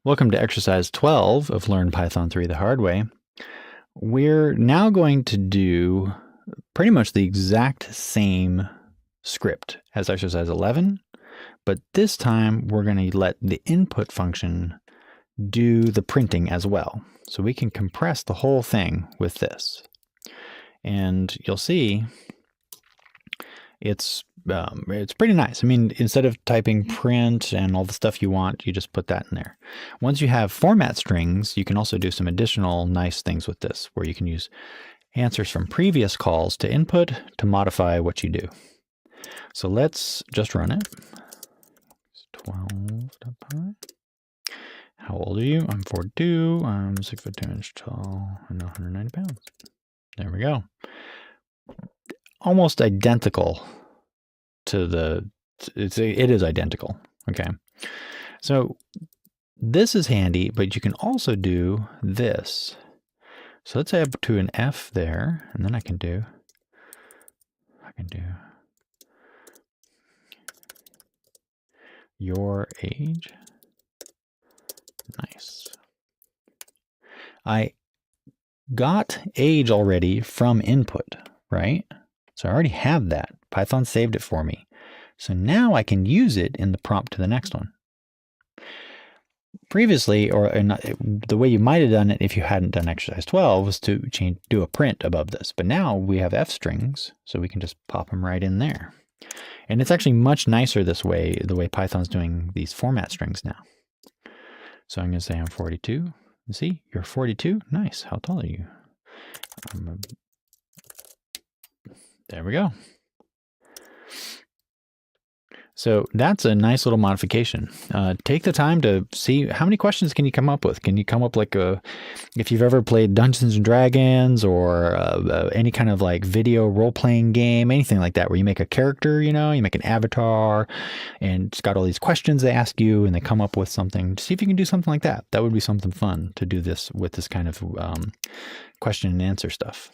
Welcome to exercise 12 of Learn Python 3 the Hard Way. We're now going to do pretty much the exact same script as exercise 11, but this time we're going to let the input function do the printing as well. So we can compress the whole thing with this. And you'll see it's pretty nice. I mean, instead of typing print and all the stuff you want, you just put that in there. Once you have format strings, you can also do some additional nice things with this, where you can use answers from previous calls to input to modify what you do. So let's just run it. 12.py. How old are you? I'm 42. I'm 6'2" tall and 190 pounds. There we go. Almost identical to it is identical. Okay. So this is handy, but you can also do this. So let's add to an F there, and then I can do your age. Nice. I got age already from input, right? So I already have that. Python saved it for me. So now I can use it in the prompt to the next one. Previously, the way you might have done it if you hadn't done exercise 12 was to do a print above this. But now we have F strings, so we can just pop them right in there. And it's actually much nicer this way, the way Python's doing these format strings now. So I'm going to say I'm 42. See, you're 42. Nice. How tall are you? There we go. So that's a nice little modification. Take the time to see how many questions can you come up with. Can you come up if you've ever played Dungeons and Dragons or any kind of like video role-playing game, anything like that, where you make a character, you make an avatar, and it's got all these questions they ask you, and they come up with something. See if you can do something like that. That would be something fun to do this with this kind of question and answer stuff.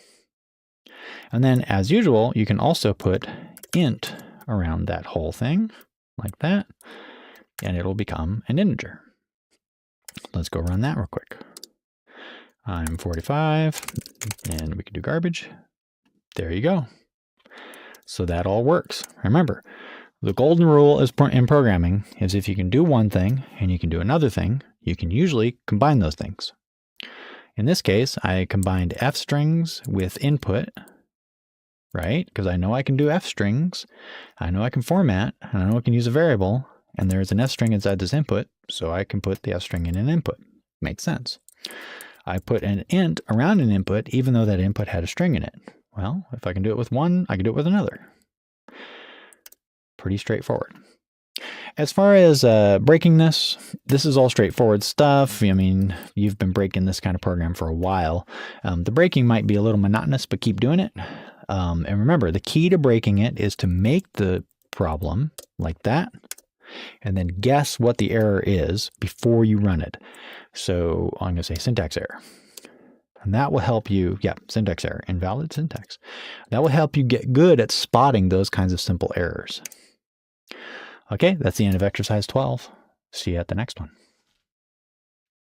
And then, as usual, you can also put int around that whole thing, like that, and it'll become an integer. Let's go run that real quick. I'm 45, and we can do garbage. There you go. So that all works. Remember, the golden rule in programming is if you can do one thing and you can do another thing, you can usually combine those things. In this case, I combined F strings with input, right? Because I know I can do F strings, I know I can format, and I know I can use a variable, and there's an F string inside this input, so I can put the F string in an input. Makes sense. I put an int around an input, even though that input had a string in it. Well, if I can do it with one, I can do it with another. Pretty straightforward. As far as breaking this is all straightforward stuff. I mean, you've been breaking this kind of program for a while. The breaking might be a little monotonous, but keep doing it. And remember, the key to breaking it is to make the problem like that, and then guess what the error is before you run it. So I'm going to say syntax error. And that will help you, syntax error, invalid syntax. That will help you get good at spotting those kinds of simple errors. Okay, that's the end of exercise 12. See you at the next one.